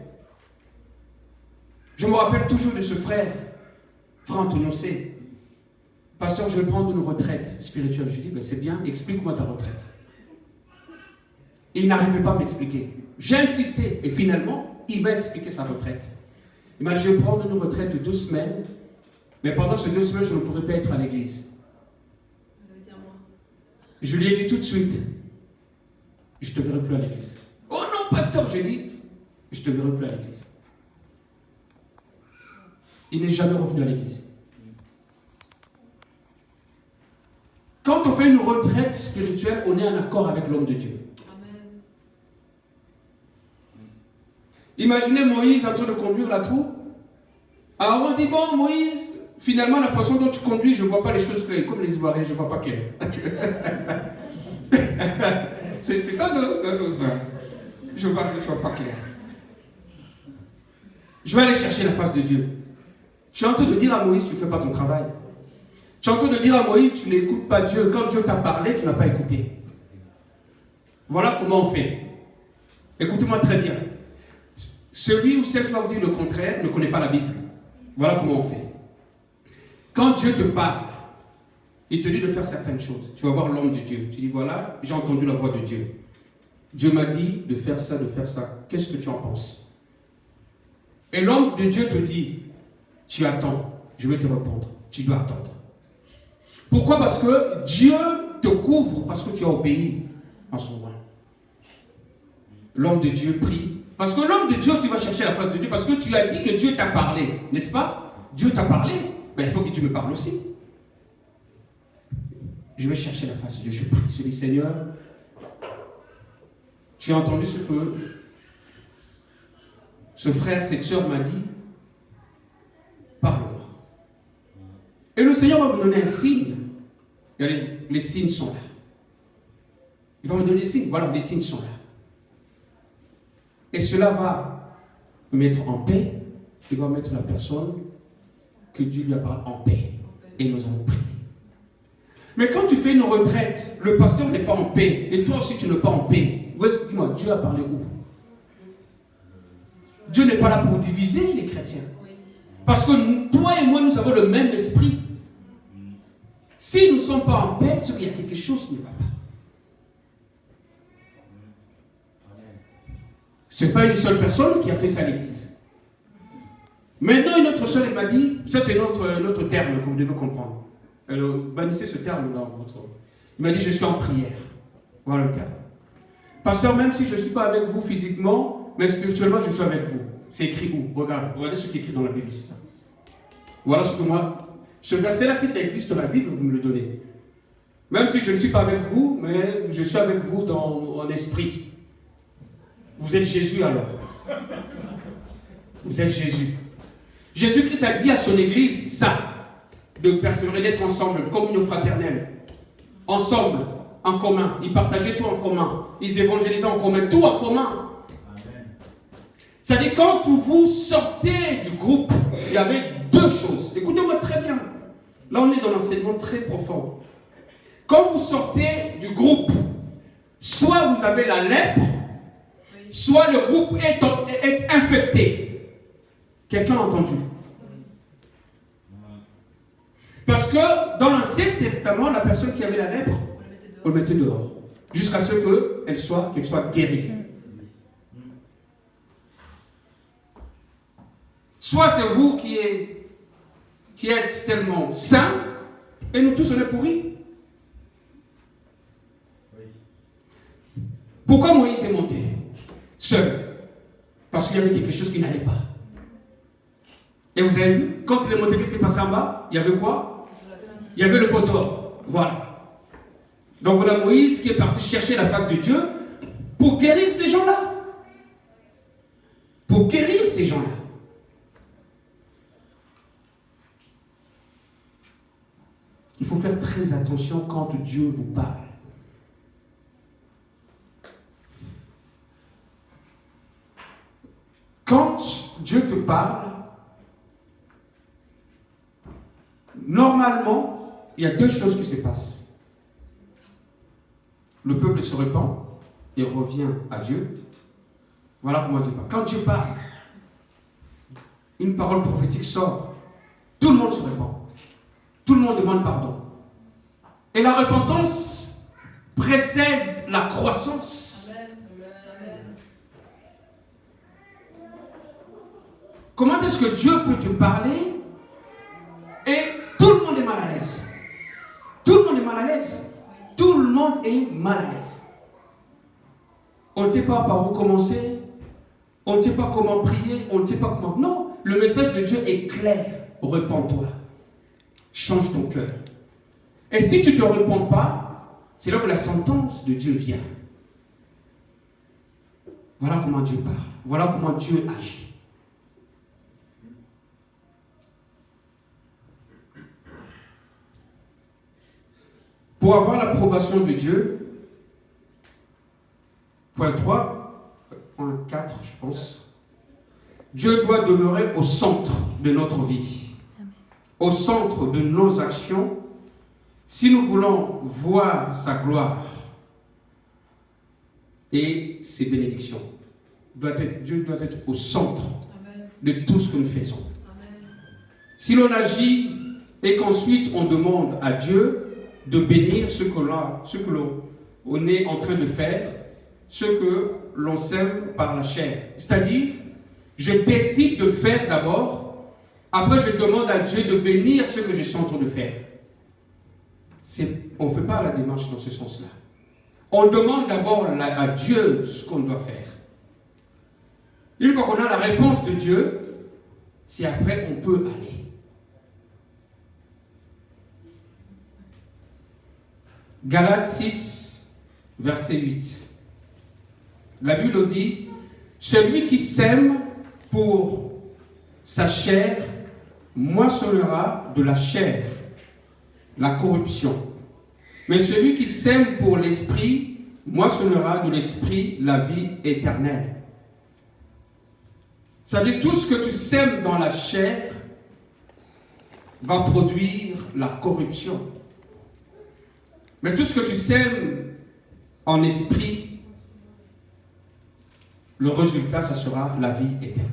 Je me rappelle toujours de ce frère, frère Antononcé. Pasteur, je vais prendre une retraite spirituelle. Je dis, ben c'est bien, explique-moi ta retraite. Il n'arrivait pas à m'expliquer. J'ai insisté et finalement, il m'a expliqué sa retraite. Il m'a dit, je vais prendre une retraite de 2 semaines, mais pendant ces 2 semaines, je ne pourrai pas être à l'église. Je lui ai dit tout de suite, je ne te verrai plus à l'église. Oh non, pasteur, j'ai dit, je ne te verrai plus à l'église. Il n'est jamais revenu à l'église. Quand on fait une retraite spirituelle, on est en accord avec l'homme de Dieu. Amen. Imaginez Moïse en train de conduire la troupe. Alors on dit, bon Moïse, finalement la façon dont tu conduis, je ne vois pas les choses claires. Comme les Ivoiriens, je ne vois pas clair. c'est ça je ne vois pas clair. Je vais aller chercher la face de Dieu. Tu es en train de dire à Moïse, tu ne fais pas ton travail. Tu es en train de dire à Moïse, tu n'écoutes pas Dieu. Quand Dieu t'a parlé, tu n'as pas écouté. Voilà comment on fait. Écoutez-moi très bien. Celui ou celle qui va vous dire le contraire ne connaît pas la Bible. Voilà comment on fait. Quand Dieu te parle, il te dit de faire certaines choses. Tu vas voir l'homme de Dieu. Tu dis, voilà, j'ai entendu la voix de Dieu. Dieu m'a dit de faire ça, de faire ça. Qu'est-ce que tu en penses? Et l'homme de Dieu te dit, tu attends, je vais te répondre. Tu dois attendre. Pourquoi? Parce que Dieu te couvre, parce que tu as obéi en son nom. L'homme de Dieu prie. Parce que l'homme de Dieu aussi va chercher la face de Dieu, parce que tu as dit que Dieu t'a parlé, n'est-ce pas? Dieu t'a parlé, ben, il faut que tu me parles aussi. Je vais chercher la face de Dieu. Je prie, je dis, Seigneur, tu as entendu ce que ce frère, cette soeur m'a dit. Parle-moi. Et le Seigneur va me donner un signe. Les signes sont là. Il va me donner des signes. Voilà, les signes sont là. Et cela va me mettre en paix. Il va mettre la personne que Dieu lui a parlé en paix. Et nous allons prier. Mais quand tu fais une retraite, le pasteur n'est pas en paix. Et toi aussi, tu n'es pas en paix. Dis-moi, Dieu a parlé où? Dieu n'est pas là pour diviser les chrétiens. Parce que toi et moi, nous avons le même esprit. Si nous ne sommes pas en paix, c'est qu'il y a quelque chose qui ne va pas. Ce n'est pas une seule personne qui a fait ça à l'église. Maintenant, une autre soeur, elle m'a dit, ça c'est notre terme que vous devez comprendre. Bannissez ce terme dans votre... Il m'a dit, je suis en prière. Voilà le terme. Pasteur, même si je ne suis pas avec vous physiquement, mais spirituellement, je suis avec vous. C'est écrit où? Regardez ce qui est écrit dans la Bible, c'est ça. Voilà ce que moi... Ce verset-là, si ça existe dans la Bible, vous me le donnez. Même si je ne suis pas avec vous, mais je suis avec vous en esprit. Vous êtes Jésus alors. Vous êtes Jésus. Jésus-Christ a dit à son Église ça, de persévérer, d'être ensemble, communion fraternelle. Ensemble, en commun. Ils partageaient tout en commun. Ils évangélisaient en commun, tout en commun. C'est-à-dire, quand vous sortez du groupe, il y avait deux choses. Écoutez-moi très bien. Là, on est dans l'enseignement très profond. Quand vous sortez du groupe, soit vous avez la lèpre, soit le groupe est infecté. Quelqu'un a entendu? Parce que dans l'Ancien Testament, la personne qui avait la lèpre, on le mettait dehors. Jusqu'à ce qu'elle soit guérie. Soit c'est vous qui êtes tellement saints, et nous tous on est pourris. Pourquoi Moïse est monté seul? Parce qu'il y avait quelque chose qui n'allait pas. Et vous avez vu, quand il est monté, qu'est-ce qui s'est passé en bas? Il y avait quoi? Il y avait le veau d'or. Voilà. Donc voilà Moïse qui est parti chercher la face de Dieu pour guérir ces gens-là. Pour guérir ces gens-là. Il faut faire très attention quand Dieu vous parle. Quand Dieu te parle, normalement, il y a deux choses qui se passent. Le peuple se repent et revient à Dieu. Voilà comment Dieu parle. Quand Dieu parle, une parole prophétique sort, tout le monde se repent. Tout le monde demande pardon. Et la repentance précède la croissance. Amen. Comment est-ce que Dieu peut te parler et tout le monde est mal à l'aise? Tout le monde est mal à l'aise. Tout le monde est mal à l'aise. On ne sait pas par où commencer. On ne sait pas comment prier. On ne sait pas comment... Non, le message de Dieu est clair. Repends-toi. Change ton cœur. Et si tu ne te repens pas, c'est là que la sentence de Dieu vient. Voilà comment Dieu parle. Voilà comment Dieu agit. Pour avoir l'approbation de Dieu, point 3, point 4, je pense, Dieu doit demeurer au centre de notre vie, au centre de nos actions, si nous voulons voir sa gloire et ses bénédictions. Dieu doit être au centre de tout ce que nous faisons. Si l'on agit et qu'ensuite on demande à Dieu, de bénir ce que l'on est en train de faire, ce que l'on sème par la chair. C'est-à-dire, je décide de faire d'abord, après je demande à Dieu de bénir ce que je suis en train de faire. On ne fait pas la démarche dans ce sens-là. On demande d'abord à Dieu ce qu'on doit faire. Une fois qu'on a la réponse de Dieu, c'est après on peut aller. Galates 6, verset 8. La Bible dit, celui qui sème pour sa chair moissonnera de la chair la corruption. Mais celui qui sème pour l'esprit moissonnera de l'esprit la vie éternelle. C'est-à-dire tout ce que tu sèmes dans la chair va produire la corruption. Mais tout ce que tu sèmes en esprit, le résultat, ça sera la vie éternelle.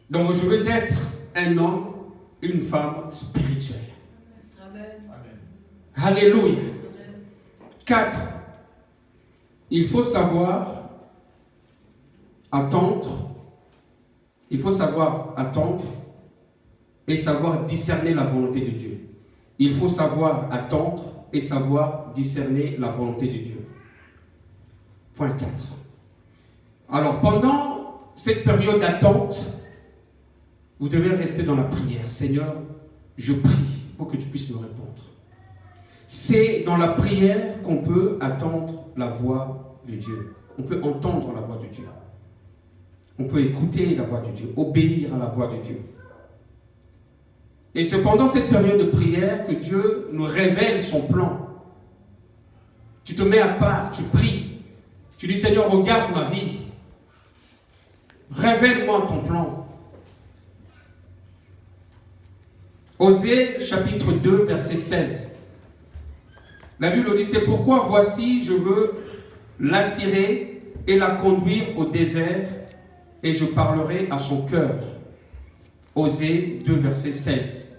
Donc je veux être un homme, une femme spirituelle. Amen. Alléluia. 4. Il faut savoir attendre. Il faut savoir attendre et savoir discerner la volonté de Dieu. Il faut savoir attendre et savoir discerner la volonté de Dieu. Point 4. Alors, pendant cette période d'attente, vous devez rester dans la prière. Seigneur, je prie pour que tu puisses me répondre. C'est dans la prière qu'on peut attendre la voix de Dieu. On peut entendre la voix de Dieu. On peut écouter la voix de Dieu, obéir à la voix de Dieu. Et c'est pendant cette période de prière que Dieu nous révèle son plan. Tu te mets à part, tu pries. Tu dis, Seigneur, regarde ma vie. Révèle-moi ton plan. Osée, chapitre 2, verset 16. La Bible dit, c'est pourquoi voici, je veux l'attirer et la conduire au désert et je parlerai à son cœur. Osée 2, verset 16.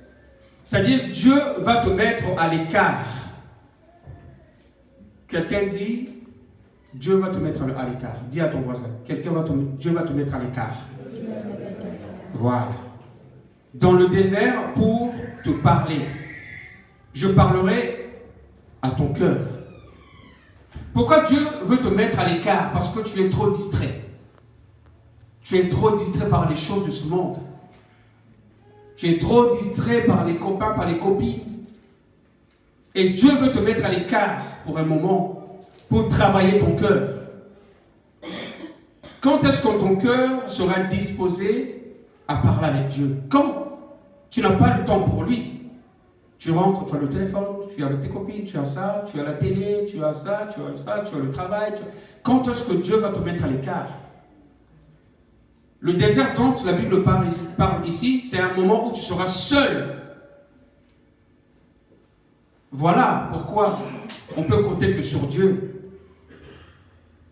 C'est-à-dire, Dieu va te mettre à l'écart. Quelqu'un dit, Dieu va te mettre à l'écart. Dis à ton voisin, Dieu va te mettre à l'écart. Voilà. Dans le désert pour te parler. Je parlerai à ton cœur. Pourquoi Dieu veut te mettre à l'écart? Parce que tu es trop distrait. Tu es trop distrait par les choses de ce monde. Tu es trop distrait par les copains, par les copines. Et Dieu veut te mettre à l'écart pour un moment, pour travailler ton cœur. Quand est-ce que ton cœur sera disposé à parler avec Dieu? Quand tu n'as pas le temps pour lui. Tu rentres, tu as le téléphone, tu es avec tes copines, tu as ça, tu as la télé, tu as ça, tu as ça, tu as le travail. Quand est-ce que Dieu va te mettre à l'écart? Le désert dont la Bible parle ici, c'est un moment où tu seras seul. Voilà pourquoi on peut compter que sur Dieu.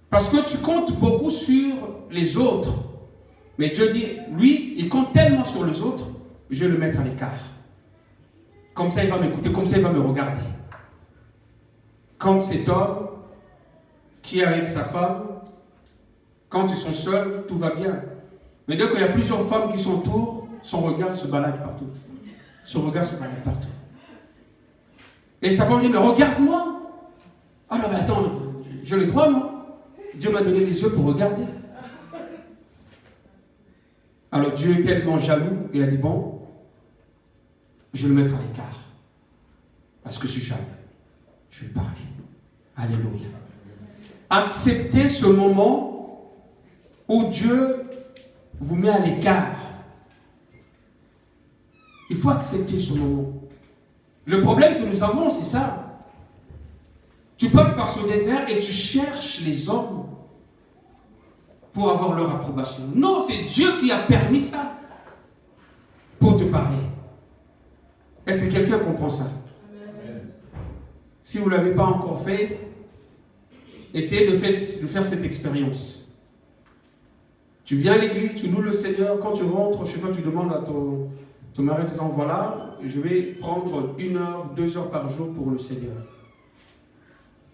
Parce que tu comptes beaucoup sur les autres. Mais Dieu dit, lui, il compte tellement sur les autres, je vais le mettre à l'écart. Comme ça, il va m'écouter, comme ça, il va me regarder. Comme cet homme qui est avec sa femme, quand ils sont seuls, tout va bien. Mais dès qu'il y a plusieurs femmes qui sont autour, son regard se balade partout. Son regard se balade partout. Et sa femme dit, mais regarde-moi. Ah non, mais attends, j'ai le droit, non? Dieu m'a donné les yeux pour regarder. Alors Dieu est tellement jaloux, il a dit, bon, je vais le mettre à l'écart. Parce que je suis jaloux. Je vais parler. Alléluia. Acceptez ce moment où Dieu vous met à l'écart. Il faut accepter ce moment. Le problème que nous avons, c'est ça. Tu passes par ce désert et tu cherches les hommes pour avoir leur approbation. Non, c'est Dieu qui a permis ça pour te parler. Est-ce que quelqu'un comprend ça? Amen. Si vous ne l'avez pas encore fait, essayez de faire cette expérience. Tu viens à l'église, tu loues le Seigneur, quand tu rentres chez toi, tu demandes à Ton mari disant, voilà, je vais prendre 1 heure, 2 heures par jour pour le Seigneur.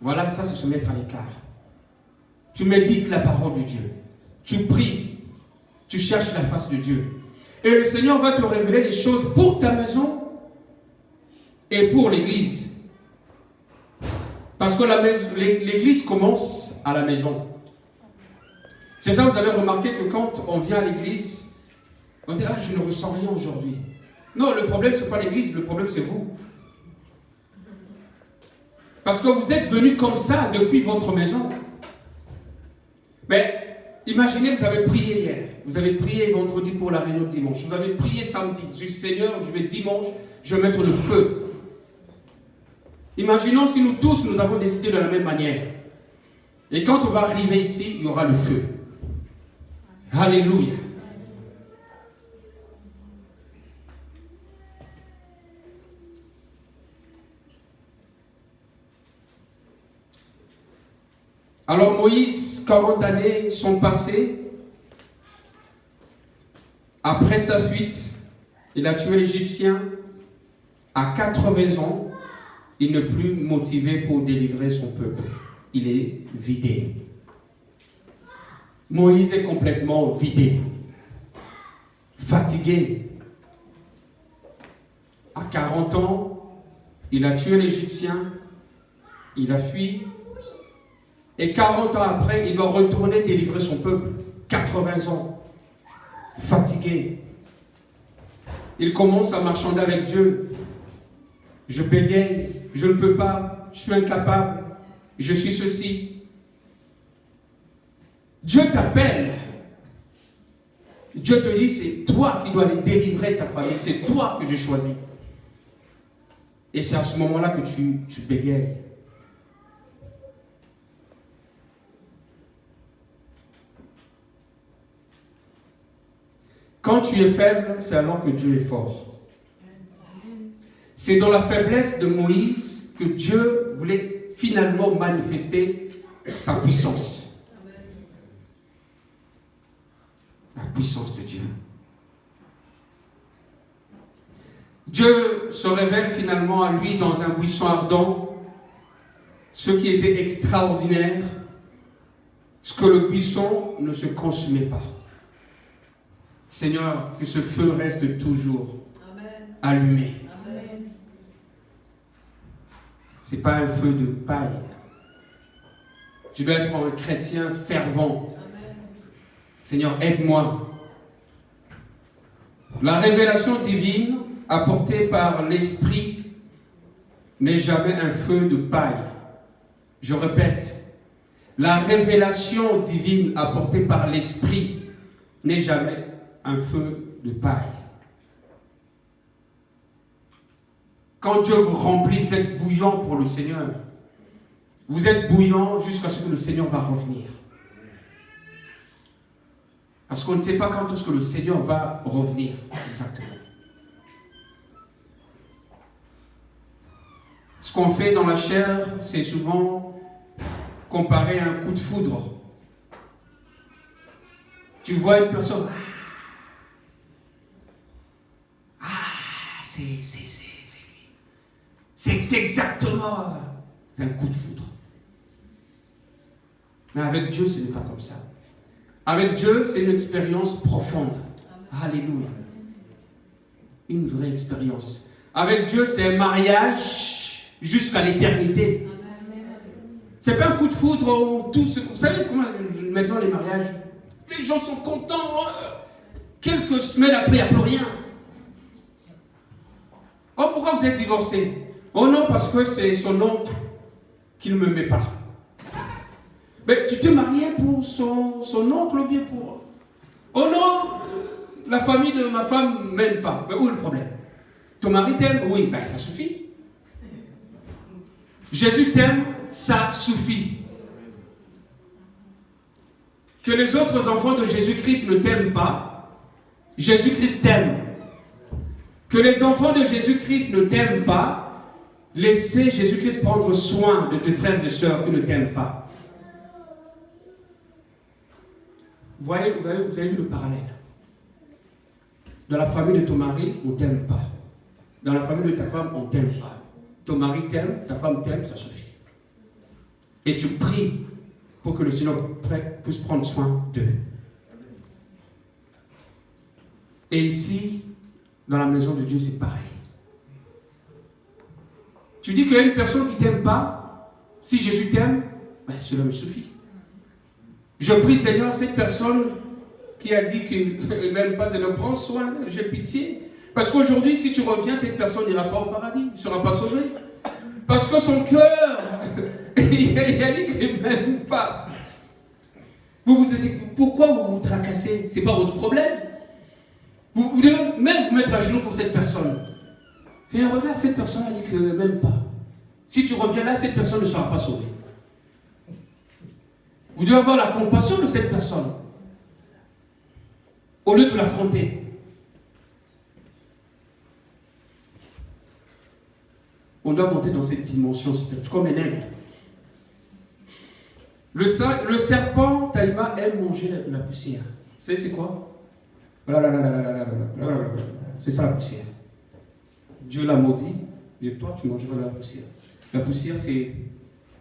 Voilà, ça c'est se mettre à l'écart. Tu médites la parole de Dieu. Tu pries. Tu cherches la face de Dieu. Et le Seigneur va te révéler les choses pour ta maison et pour l'église. Parce que l'église commence à la maison. C'est ça, vous avez remarqué que quand on vient à l'église, on dit, ah, je ne ressens rien aujourd'hui. Non, le problème, ce n'est pas l'église, le problème, c'est vous. Parce que vous êtes venus comme ça depuis votre maison. Mais imaginez, vous avez prié hier, vous avez prié vendredi pour la réunion de dimanche, vous avez prié samedi, je dis Seigneur, je vais dimanche, je vais mettre le feu. Imaginons si nous tous, nous avons décidé de la même manière. Et quand on va arriver ici, il y aura le feu. Alléluia. Alors Moïse, 40 années sont passées. Après sa fuite, il a tué l'Égyptien. À 80 ans, il n'est plus motivé pour délivrer son peuple. Il est vidé. Moïse est complètement vidé, fatigué. À 40 ans, il a tué l'Égyptien, il a fui. Et 40 ans après, il doit retourner délivrer son peuple. 80 ans, fatigué. Il commence à marchander avec Dieu. Je bégaye, je ne peux pas, je suis incapable, je suis ceci. Dieu t'appelle. Dieu te dit, c'est toi qui dois aller délivrer ta famille, c'est toi que j'ai choisi. Et c'est à ce moment-là que tu bégayes. Quand tu es faible, c'est alors que Dieu est fort. C'est dans la faiblesse de Moïse que Dieu voulait finalement manifester sa puissance. La puissance de Dieu. Dieu se révèle finalement à lui dans un buisson ardent, ce qui était extraordinaire, ce que le buisson ne se consumait pas. Seigneur, que ce feu reste toujours allumé. Ce n'est pas un feu de paille. Je dois être un chrétien fervent. Amen. Seigneur, aide-moi. La révélation divine apportée par l'Esprit n'est jamais un feu de paille. Je répète, la révélation divine apportée par l'Esprit n'est jamais un feu de paille. Quand Dieu vous remplit, vous êtes bouillant pour le Seigneur. Vous êtes bouillant jusqu'à ce que le Seigneur va revenir. Parce qu'on ne sait pas quand est-ce que le Seigneur va revenir exactement. Ce qu'on fait dans la chair, c'est souvent comparé à un coup de foudre. Tu vois une personne, c'est exactement, c'est un coup de foudre. Mais avec Dieu, ce n'est pas comme ça. Avec Dieu, c'est une expérience profonde. Alléluia. Une vraie expérience. Avec Dieu, c'est un mariage jusqu'à l'éternité. C'est pas un coup de foudre. Vous savez comment maintenant les mariages, les gens sont contents. Quelques semaines après, il n'y a plus rien. Oh, pourquoi vous êtes divorcés? Oh non, parce que c'est son oncle qui ne me met pas. Mais tu t'es marié pour son oncle ou bien pour... Oh non, la famille de ma femme ne m'aime pas. Mais où est le problème? Ton mari t'aime? Oui, ben ça suffit. Jésus t'aime, ça suffit. Que les autres enfants de Jésus-Christ ne t'aiment pas, Jésus-Christ t'aime. Que les enfants de Jésus-Christ ne t'aiment pas, laissez Jésus-Christ prendre soin de tes frères et sœurs qui ne t'aiment pas. Vous avez vu le parallèle? Dans la famille de ton mari, on ne t'aime pas. Dans la famille de ta femme, on ne t'aime pas. Ton mari t'aime, ta femme t'aime, ça suffit. Et tu pries pour que le Seigneur puisse prendre soin d'eux. Et ici, dans la maison de Dieu, c'est pareil. Tu dis qu'il y a une personne qui ne t'aime pas. Si Jésus t'aime, ben, cela me suffit. Je prie, Seigneur, cette personne qui a dit qu'il ne m'aime pas, elle prend soin, j'ai pitié. Parce qu'aujourd'hui, si tu reviens, cette personne n'ira pas au paradis, il ne sera pas sauvé. Parce que son cœur, il a dit qu'il ne m'aime pas. Vous vous dites, pourquoi vous vous tracassez? Ce n'est pas votre problème. Vous devez même vous mettre à genoux pour cette personne. Et regarde, cette personne a dit qu'elle ne m'aime pas. Si tu reviens là, cette personne ne sera pas sauvée. Vous devez avoir la compassion de cette personne. Au lieu de l'affronter. On doit monter dans cette dimension spirituelle, comme un aigle. Le serpent, Taïma, aime manger la poussière. Vous savez c'est quoi? C'est ça la poussière. Dieu l'a maudit, et toi tu mangeras de la poussière. La poussière, c'est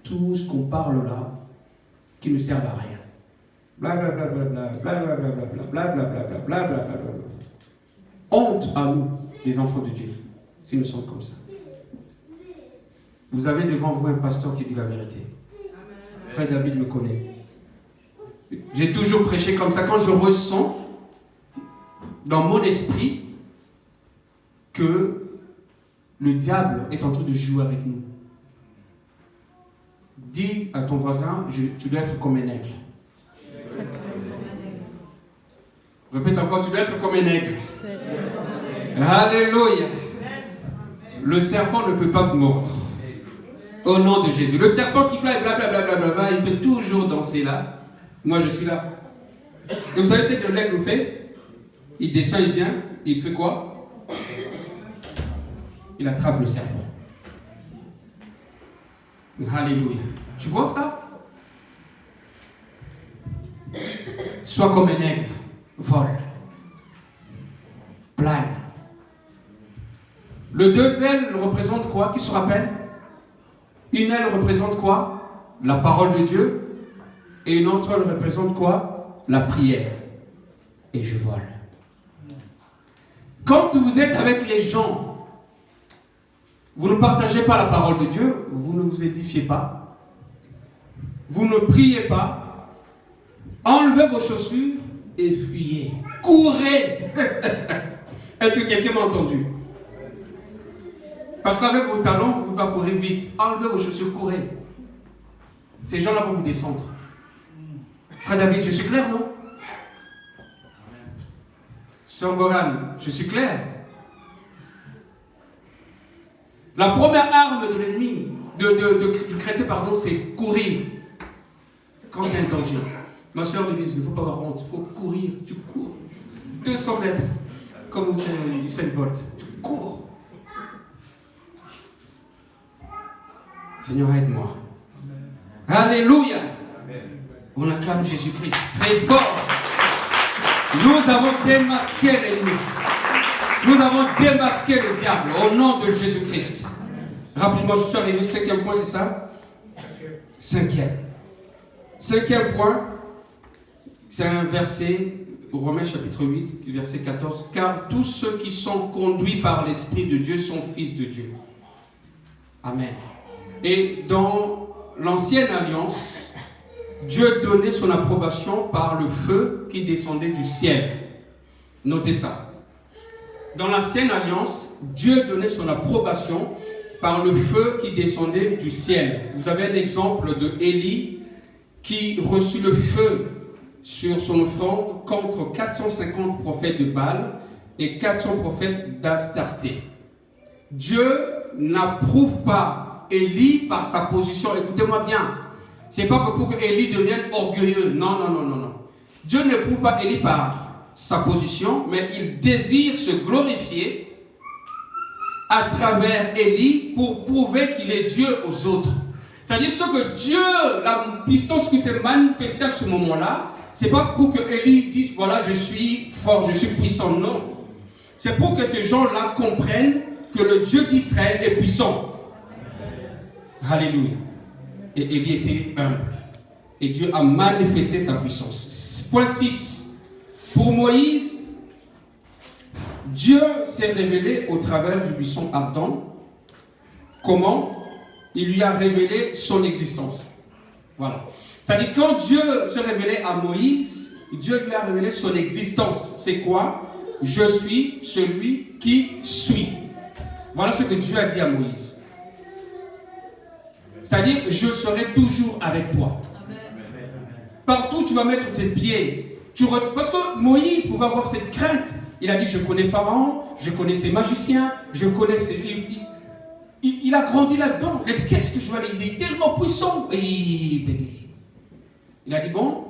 tout ce qu'on parle là, qui ne sert à rien. Blablabla, blablabla, blablabla, blablabla. Honte à nous, les enfants de Dieu, si nous sommes comme ça. Vous avez devant vous un pasteur qui dit la vérité. Frère David me connaît. J'ai toujours prêché comme ça. Quand je ressens dans mon esprit que le diable est en train de jouer avec nous, dis à ton voisin, tu dois être comme un aigle. Répète encore, tu dois être comme un aigle. Alléluia. Le serpent ne peut pas te mordre. Au nom de Jésus. Le serpent qui plaît, blablabla, il peut toujours danser là. Moi, je suis là. Et vous savez ce que l'aigle fait? Il descend, il vient, il fait quoi? Il attrape le serpent. Alléluia. Tu vois ça? Sois comme un aigle. Vole. Plane. Le deux ailes représente quoi? Qui se rappelle? Une aile représente quoi? La parole de Dieu. Et une autre aile représente quoi? La prière. Et je vole. Quand vous êtes avec les gens, vous ne partagez pas la parole de Dieu, vous ne vous édifiez pas, vous ne priez pas, enlevez vos chaussures et fuyez. Courez. Est-ce que quelqu'un m'a entendu? Parce qu'avec vos talons, vous ne pouvez pas courir vite. Enlevez vos chaussures, courez. Ces gens-là vont vous descendre. Frère David, je suis clair, non? Sœur Goran, je suis clair. La première arme de l'ennemi, du chrétien, pardon, c'est courir. Quand il y a un danger. Ma soeur me dit, il ne faut pas avoir honte, il faut courir. Tu cours. 200 mètres, comme Usain Bolt. Tu cours. Seigneur, aide-moi. Alléluia. On acclame Jésus-Christ très fort. Nous avons démasqué l'ennemi. Nous avons démasqué le diable au nom de Jésus-Christ. Rapidement, je suis arrivé au 5e point, c'est ça? 5e. 5e point, c'est un verset, Romains chapitre 8, verset 14. Car tous ceux qui sont conduits par l'Esprit de Dieu sont fils de Dieu. Amen. Et dans l'ancienne alliance, Dieu donnait son approbation par le feu qui descendait du ciel. Notez ça. Dans l'ancienne alliance, Dieu donnait son approbation par le feu qui descendait du ciel. Vous avez un exemple de Élie qui reçut le feu sur son offrande contre 450 prophètes de Baal et 400 prophètes d'Astarté. Dieu n'approuve pas Élie par sa position. Écoutez-moi bien. C'est pas que pour que Élie devienne orgueilleux. Non. Dieu n'éprouve pas Élie par sa position, mais il désire se glorifier à travers Élie pour prouver qu'il est Dieu aux autres. C'est-à-dire ce que Dieu, la puissance qui s'est manifestée à ce moment-là, c'est pas pour que Élie dise voilà, je suis fort, je suis puissant. Non. C'est pour que ces gens-là comprennent que le Dieu d'Israël est puissant. Alléluia. Et Élie était humble. Et Dieu a manifesté sa puissance. Point 6. Pour Moïse, Dieu s'est révélé au travers du buisson ardent. Comment? Il lui a révélé son existence. Voilà. C'est-à-dire quand Dieu se révélait à Moïse, Dieu lui a révélé son existence. C'est quoi? Je suis celui qui suis. Voilà ce que Dieu a dit à Moïse. C'est-à-dire, je serai toujours avec toi. Amen. Partout où tu vas mettre tes pieds. Parce que Moïse pouvait avoir cette crainte. Il a dit, je connais Pharaon, je connais ses magiciens, je connais ses... Il a grandi là-dedans. Il a dit, qu'est-ce que je vais aller? Il est tellement puissant. Et il a dit, bon,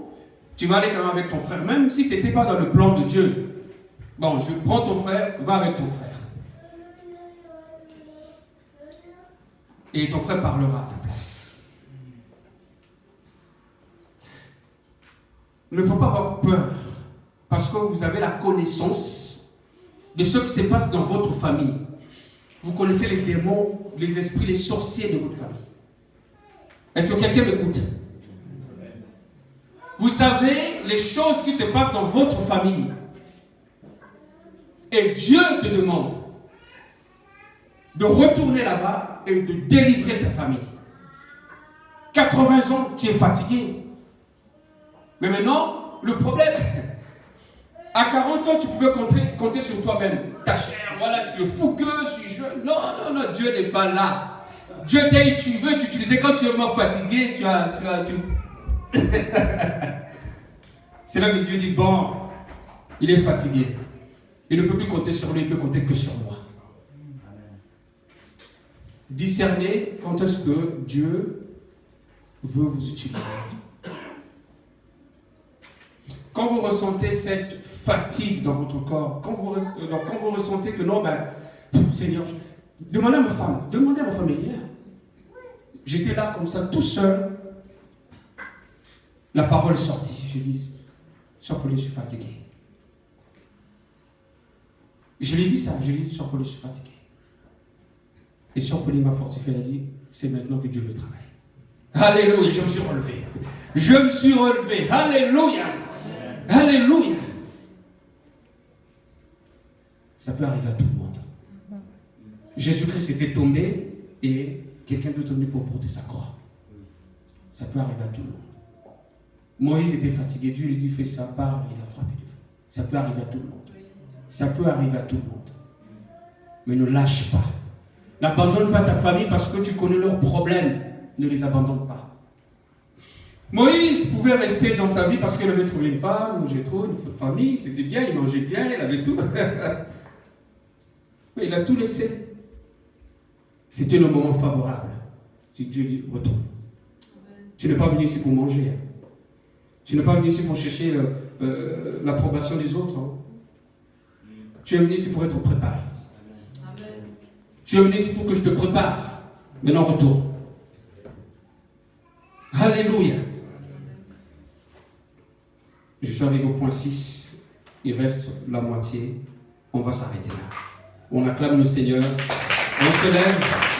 tu vas aller quand même avec ton frère, même si ce n'était pas dans le plan de Dieu. Bon, je prends ton frère, va avec ton frère. Et ton frère parlera à ta place. Il ne faut pas avoir peur, parce que vous avez la connaissance de ce qui se passe dans votre famille. Vous connaissez les démons, les esprits, les sorciers de votre famille. Est-ce que quelqu'un m'écoute? Vous savez les choses qui se passent dans votre famille. Et Dieu te demande de retourner là-bas et de délivrer ta famille. 80 ans, tu es fatigué. Mais maintenant, le problème, à 40 ans, tu pouvais compter sur toi-même. Ta chair, voilà, tu es fougueux, je suis jeune. Non, non, non, Dieu n'est pas là. Dieu t'a dit, tu veux t'utiliser quand tu es mort fatigué, C'est là que Dieu dit, bon, il est fatigué. Il ne peut plus compter sur lui, il ne peut compter que sur moi. Discernez quand est-ce que Dieu veut vous utiliser. Quand vous ressentez cette fatigue dans votre corps, quand vous ressentez que non, Seigneur, demandez à ma femme hier. J'étais là comme ça, tout seul. La parole est sortie. Je dis, Sœur Pauline, je suis fatigué. Je lui ai dit ça, Sœur Pauline, je suis fatigué. Et Sœur Pauline m'a fortifié, elle a dit, c'est maintenant que Dieu le travaille. Alléluia, je me suis relevé. Je me suis relevé. Alléluia. Alléluia. Ça peut arriver à tout le monde. Jésus-Christ était tombé et quelqu'un d'autre est venu pour porter sa croix. Ça peut arriver à tout le monde. Moïse était fatigué. Dieu lui dit, fais ça, parle, il a frappé. Ça peut arriver à tout le monde. Ça peut arriver à tout le monde. Mais ne lâche pas. N'abandonne pas ta famille parce que tu connais leurs problèmes. Ne les abandonne pas. Moïse pouvait rester dans sa vie parce qu'il avait trouvé une femme, j'ai trouvé une famille, c'était bien, il mangeait bien, il avait tout. Mais il a tout laissé. C'était le moment favorable. Dieu dit, retourne. Tu n'es pas venu ici pour manger. Tu n'es pas venu ici pour chercher l'approbation des autres. Tu es venu ici pour être préparé. Amen. Tu es venu ici pour que je te prépare. Maintenant, retourne. Alléluia. Je suis arrivé au point 6. Il reste la moitié. On va s'arrêter là. On acclame le Seigneur. On se lève.